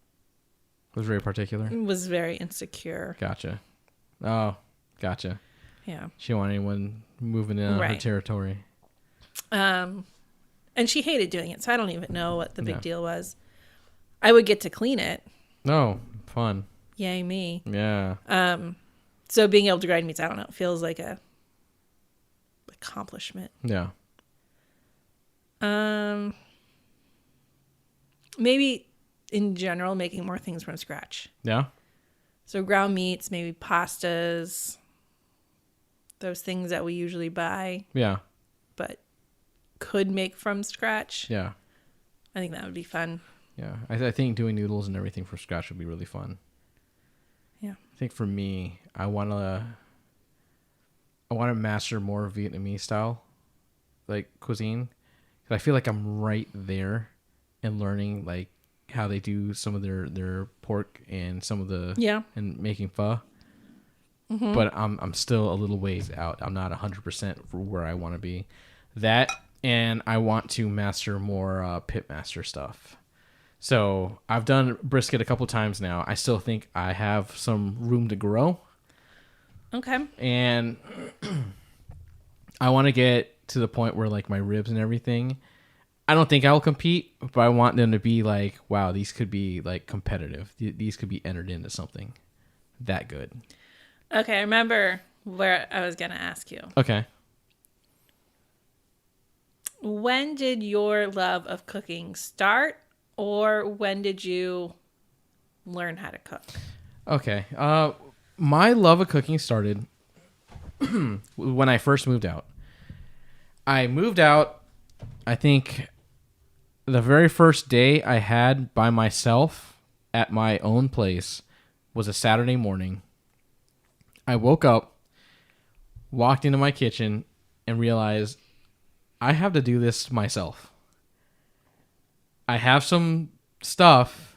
Was very particular. was very insecure. Gotcha. Oh, gotcha. Yeah. She didn't want anyone moving in on her Right. territory. And she hated doing it, so I don't even know what the big deal was. I would get to clean it. No, fun. Yay me. Yeah. So being able to grind meats, I don't know, it feels like a accomplishment. Yeah. Maybe in general, making more things from scratch. Yeah. So ground meats, maybe pastas, those things that we usually buy, Yeah. but could make from scratch. Yeah. I think that would be fun. Yeah. I think doing noodles and everything from scratch would be really fun. Yeah. I think for me, I want to master more Vietnamese style, like cuisine. 'Cause I feel like I'm right there and learning like how they do some of their pork and some of the and making pho. But I'm still a little ways out. I'm not 100% for where I want to be. That, and I want to master more pitmaster stuff. So I've done brisket a couple times now. I still think I have some room to grow. Okay. And I want to get to the point where like my ribs and everything, I don't think I'll compete, but I want them to be like, wow, these could be like competitive. These could be entered into something that good. Okay, I remember where I was going to ask you. Okay. When did your love of cooking start, or when did you learn how to cook? Okay. My love of cooking started when I first moved out. I moved out, I think the very first day I had by myself at my own place was a Saturday morning. I woke up, walked into my kitchen, and realized I have to do this myself. I have some stuff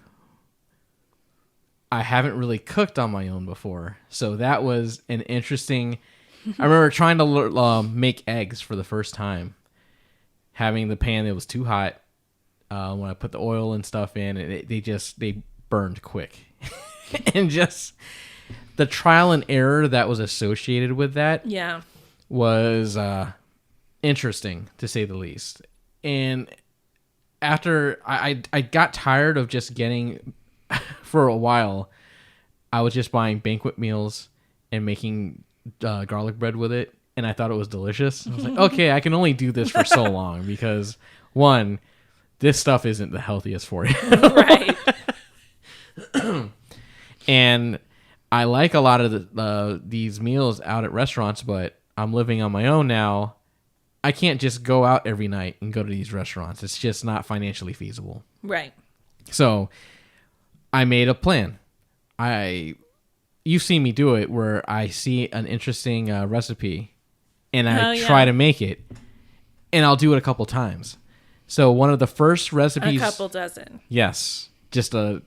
I haven't really cooked on my own before. So that was an interesting... I remember trying to make eggs for the first time. Having the pan that was too hot. When I put the oil and stuff in, they burned quick. And just the trial and error that was associated with that was interesting, to say the least. And after I got tired of just getting... For a while, I was just buying banquet meals and making garlic bread with it, and I thought it was delicious. I was like, okay, I can only do this for so long because, one, this stuff isn't the healthiest for you. Right. And I like a lot of these meals out at restaurants, but I'm living on my own now. I can't just go out every night and go to these restaurants. It's just not financially feasible. Right. So I made a plan. You've seen me do it where I see an interesting recipe and I try to make it, and I'll do it a couple times. So one of the first recipes... A couple dozen. Yes. Just to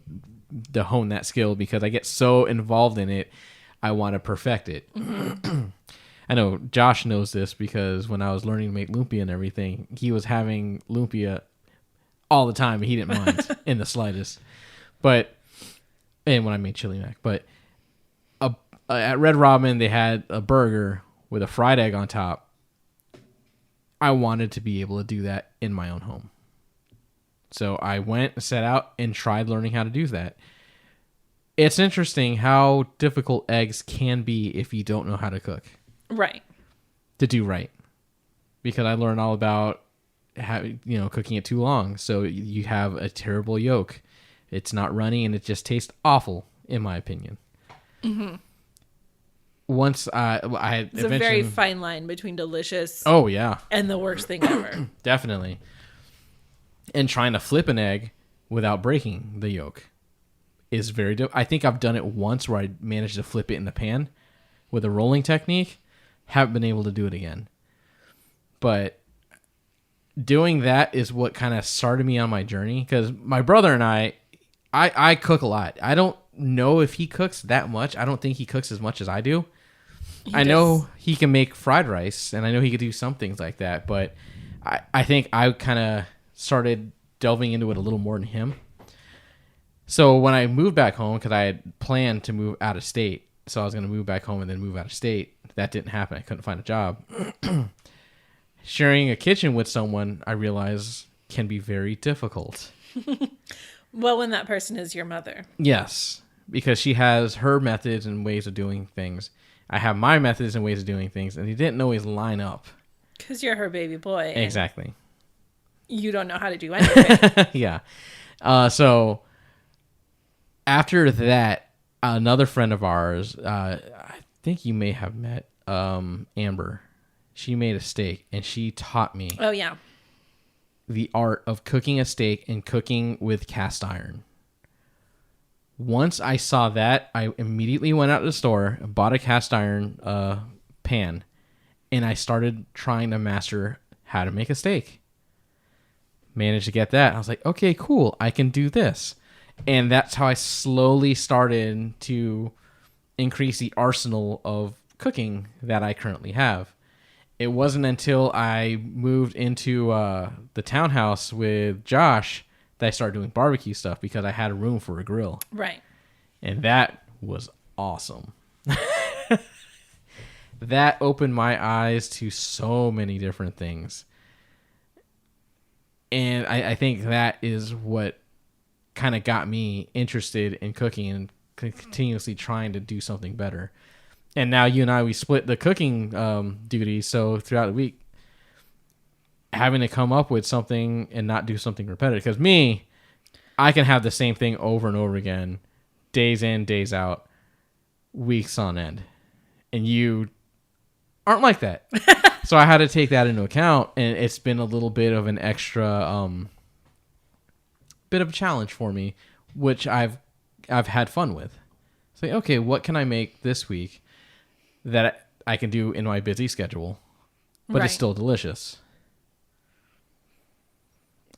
hone that skill because I get so involved in it, I want to perfect it. I know Josh knows this because when I was learning to make lumpia and everything, he was having lumpia all the time. He didn't mind in the slightest. And when I made chili mac, but at Red Robin, they had a burger with a fried egg on top. I wanted to be able to do that in my own home. So I went, set out, and tried learning how to do that. It's interesting how difficult eggs can be if you don't know how to cook. Right. To do right. because I learned all about cooking it too long. So you have a terrible yolk. It's not runny and it just tastes awful, in my opinion. Mm-hmm. Once it's a very fine line between delicious. Oh yeah. And the worst thing ever. Definitely. And trying to flip an egg without breaking the yolk is very I think I've done it once where I managed to flip it in the pan with a rolling technique. Haven't been able to do it again. But doing that is what kind of started me on my journey, because my brother and I cook a lot. I don't know if he cooks that much. I don't think he cooks as much as I do. I know he can make fried rice, and I know he could do some things like that, but I think I kind of started delving into it a little more than him. So when I moved back home, because I had planned to move out of state, so I was going to move back home and then move out of state. That didn't happen. I couldn't find a job. Sharing a kitchen with someone, I realize, can be very difficult. Well, when that person is your mother. Yes, because she has her methods and ways of doing things. I have my methods and ways of doing things, and they didn't always line up. Because you're her baby boy. Exactly. You don't know how to do anything. Yeah. So after that, another friend of ours, I think you may have met Amber. She made a steak, and she taught me. Oh, yeah. The art of cooking a steak and cooking with cast iron. Once I saw that, I immediately went out to the store and bought a cast iron pan, and I started trying to master how to make a steak. Managed to get that. I was like, okay, cool. I can do this. And that's how I slowly started to increase the arsenal of cooking that I currently have. It wasn't until I moved into the townhouse with Josh that I started doing barbecue stuff, because I had a room for a grill. Right. And that was awesome. That opened my eyes to so many different things. And I think that is what kind of got me interested in cooking and continuously trying to do something better. And now you and I, we split the cooking duties. So throughout the week, having to come up with something and not do something repetitive. Because me, I can have the same thing over and over again, days in, days out, weeks on end. And you aren't like that. So I had to take that into account. And it's been a little bit of an extra bit of a challenge for me, which I've had fun with. Say, okay, what can I make this week that I can do in my busy schedule, but it's still delicious?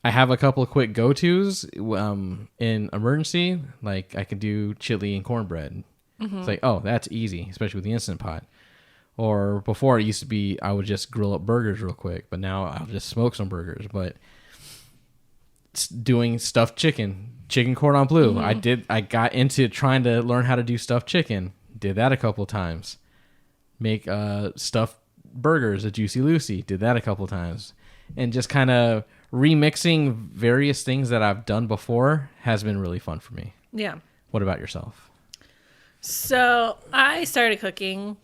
I have a couple of quick go-tos in emergency. Like I can do chili and cornbread. Mm-hmm. It's like, oh, that's easy, especially with the Instant Pot. Or before, it used to be I would just grill up burgers real quick, but now I'll just smoke some burgers. But doing stuffed chicken cordon bleu. Mm-hmm. I got into trying to learn how to do stuffed chicken. Did that a couple times. Make stuffed burgers, a Juicy Lucy. Did that a couple times. And just kind of remixing various things that I've done before has been really fun for me. Yeah. What about yourself? So I started cooking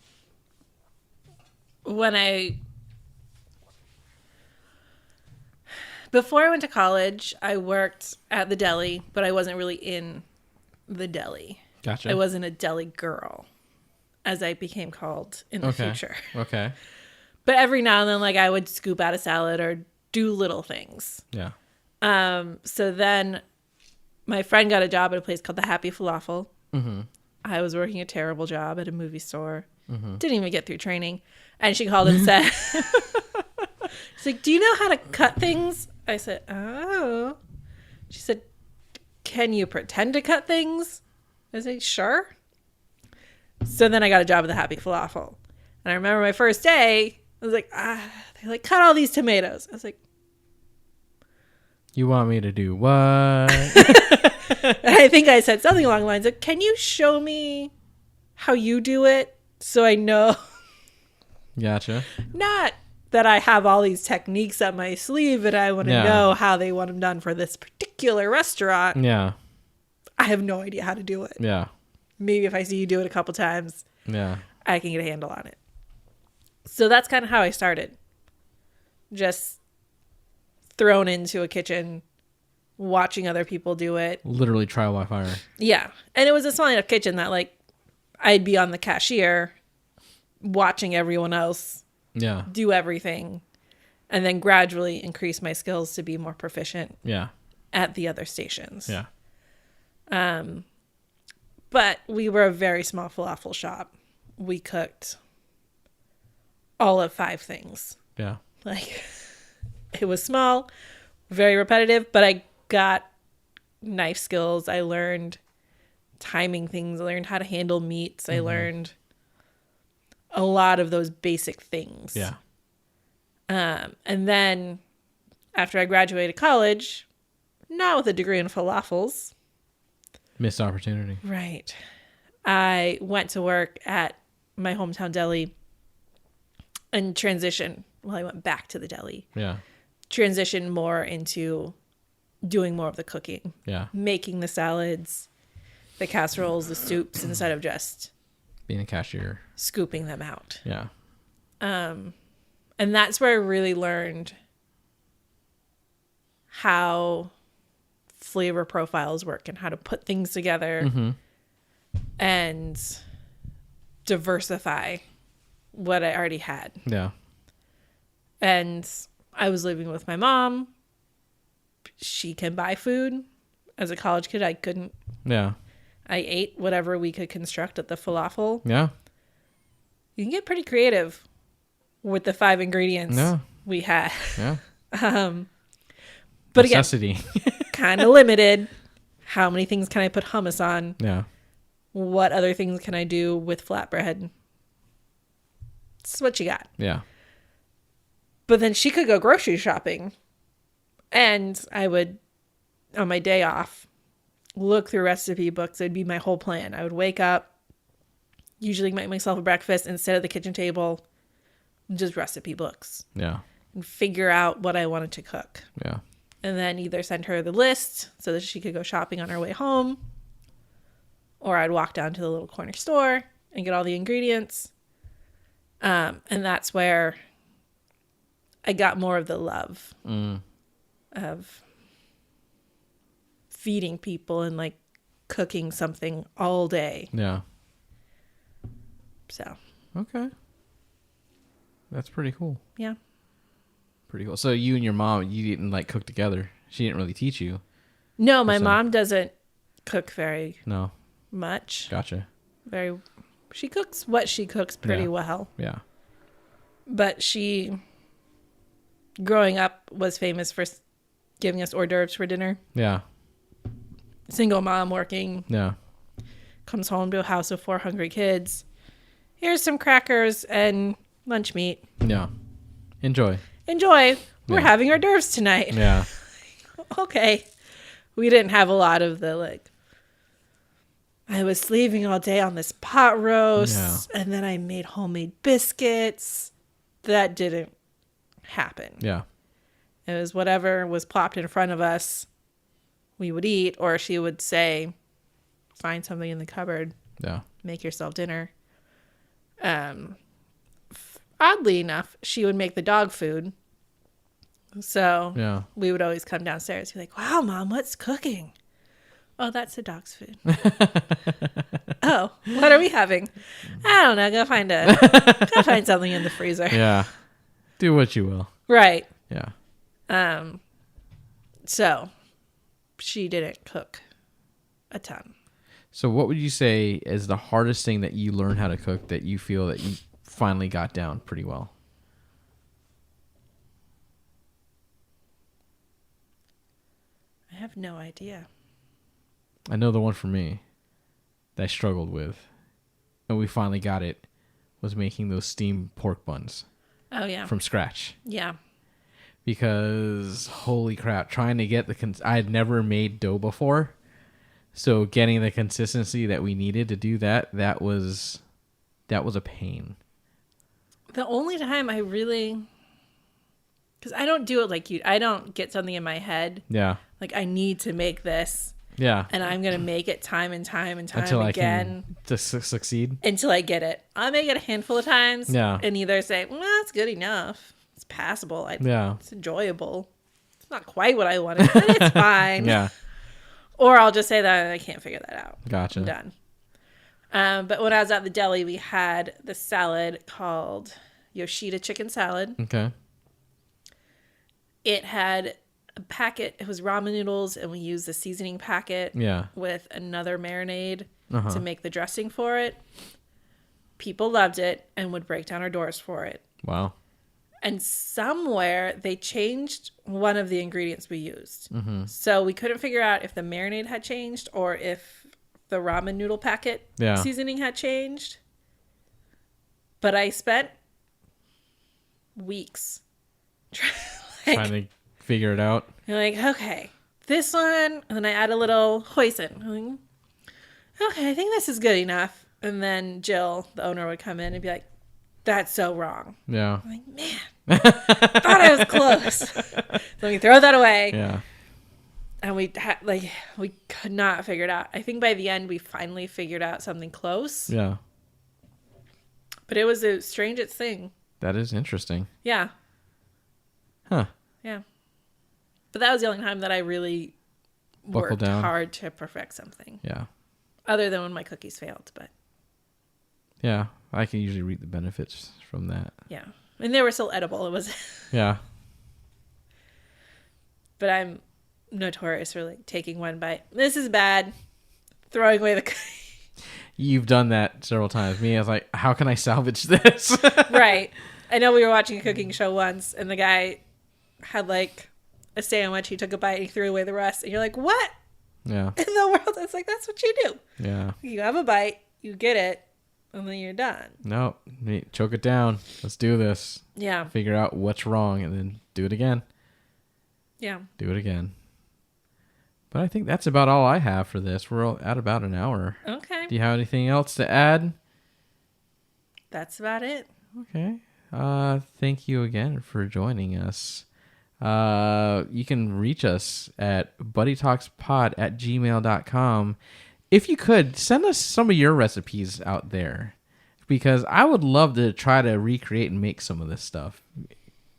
before I went to college. I worked at the deli, but I wasn't really in the deli. Gotcha. I wasn't a deli girl, as I became called in the future. Okay. But every now and then, like, I would scoop out a salad or do little things. Yeah. So then my friend got a job at a place called the Happy Falafel. Mm-hmm. I was working a terrible job at a movie store. Mm-hmm. Didn't even get through training. And she called and said, she's like, do you know how to cut things? I said, oh. She said, can you pretend to cut things? I said, sure. So then I got a job at the Happy Falafel. And I remember my first day, I was like, they're like, cut all these tomatoes. I was like, you want me to do what? I think I said something along the lines of, can you show me how you do it so I know? Gotcha. Not that I have all these techniques up my sleeve and I want to know how they want them done for this particular restaurant. Yeah. I have no idea how to do it. Yeah. Maybe if I see you do it a couple times, I can get a handle on it. So that's kind of how I started. just thrown into a kitchen, watching other people do it. Literally trial by fire. Yeah. And it was a small enough kitchen that like I'd be on the cashier watching everyone else do everything and then gradually increase my skills to be more proficient at the other stations. Yeah. But we were a very small falafel shop. We cooked all of 5 things. Yeah. Like, it was small, very repetitive, but I got knife skills. I learned timing things. I learned how to handle meats. I learned a lot of those basic things. Yeah. And then after I graduated college, not with a degree in falafels. Missed opportunity. Right. I went to work at my hometown deli and transitioned. Well, I went back to the deli. Yeah. Transitioned more into doing more of the cooking. Yeah. Making the salads, the casseroles, the soups, instead of just being a cashier. Scooping them out. Yeah. And that's where I really learned how flavor profiles work and how to put things together and diversify what I already had. Yeah. And I was living with my mom. She can buy food. As a college kid, I couldn't. Yeah. I ate whatever we could construct at the falafel. Yeah. You can get pretty creative with the 5 ingredients we had. Yeah. But necessity. Again, kind of limited. How many things can I put hummus on? Yeah. What other things can I do with flatbread? It's what you got. Yeah. But then she could go grocery shopping. And I would, on my day off, look through recipe books. It'd be my whole plan. I would wake up, usually make myself a breakfast, and sit at the kitchen table, just recipe books. Yeah. And figure out what I wanted to cook. Yeah. And then either send her the list so that she could go shopping on her way home, or I'd walk down to the little corner store and get all the ingredients. And that's where I got more of the love of feeding people and like cooking something all day. Yeah. So. Okay. That's pretty cool. Yeah. Pretty cool. So you and your mom, you didn't like cook together. She didn't really teach you. No, my mom doesn't cook very much. Gotcha. She cooks what she cooks pretty well. Yeah. But she, growing up, was famous for giving us hors d'oeuvres for dinner. Yeah. Single mom working. Yeah. Comes home to a house of 4 hungry kids. Here's some crackers and lunch meat. Yeah. Enjoy. We're having hors d'oeuvres tonight. Yeah. Okay. We didn't have a lot of the like. I was slaving all day on this pot roast, and then I made homemade biscuits. That didn't happen. Yeah. It was whatever was plopped in front of us, we would eat, or she would say, find something in the cupboard. Yeah. Make yourself dinner. Oddly enough, she would make the dog food. So we would always come downstairs and be like, wow, Mom, what's cooking? Oh, that's the dog's food. Oh, what are we having? I don't know. Go find something in the freezer. Yeah. Do what you will. Right. Yeah. So she didn't cook a ton. So what would you say is the hardest thing that you learned how to cook that you feel that you finally got down pretty well? I have no idea. I know the one for me that I struggled with, and we finally got it, was making those steamed pork buns. Oh, yeah. From scratch. Yeah. Because, holy crap, trying to get I had never made dough before, so getting the consistency that we needed to do that was a pain. The only time I really... Because I don't do it like you. I don't get something in my head. Yeah. Like, I need to make this. Yeah. And I'm going to make it time and time and time until again. To succeed? Until I get it. I'll make it a handful of times. Yeah. And either say, well, that's good enough. It's It's passable. Yeah. It's enjoyable. It's not quite what I wanted, but it's fine. Yeah. Or I'll just say that I can't figure that out. Gotcha. I'm done. But when I was at the deli, we had the salad called Yoshida chicken salad. Okay. It had a packet. It was ramen noodles, and we used the seasoning packet with another marinade to make the dressing for it. People loved it and would break down our doors for it. Wow. And somewhere they changed one of the ingredients we used. So we couldn't figure out if the marinade had changed or if the ramen noodle packet seasoning had changed. But I spent weeks trying to figure it out. You're like, okay, this one. And then I add a little hoisin. I'm like, okay, I think this is good enough. And then Jill, the owner, would come in and be like, that's so wrong. Yeah. I'm like, man, thought I was close. So we throw that away. Yeah. And we could not figure it out. I think by the end we finally figured out something close. Yeah. But it was the strangest thing. That is interesting. Yeah. Huh. Yeah. But that was the only time that I really worked hard to perfect something. Yeah. Other than when my cookies failed, but. Yeah. I can usually reap the benefits from that. Yeah. And they were still edible. It was. Yeah. But I'm notorious for like taking one bite. This is bad. Throwing away the cookie. You've done that several times. Me, I was like, how can I salvage this? Right. I know we were watching a cooking show once and the guy had like a sandwich. He took a bite and he threw away the rest. And you're like, what? Yeah. In the world? It's like, that's what you do. Yeah. You have a bite, you get it, and then you're done. No. Choke it down. Let's do this. Yeah. Figure out what's wrong and then do it again. Yeah. Do it again. But I think that's about all I have for this. We're at about an hour. Okay. Do you have anything else to add? That's about it. Okay. Thank you again for joining us. You can reach us at buddytalkspod@gmail.com. If you could, send us some of your recipes out there, because I would love to try to recreate and make some of this stuff,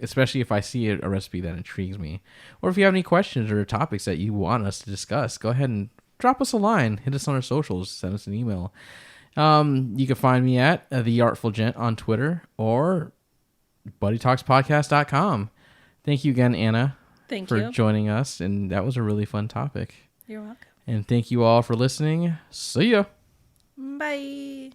especially if I see a recipe that intrigues me. Or if you have any questions or topics that you want us to discuss, go ahead and drop us a line, hit us on our socials, send us an email. You can find me at The Artful Gent on Twitter or BuddyTalksPodcast.com. Thank you again, Anna, for joining us, and that was a really fun topic. You're welcome. And thank you all for listening. See ya. Bye.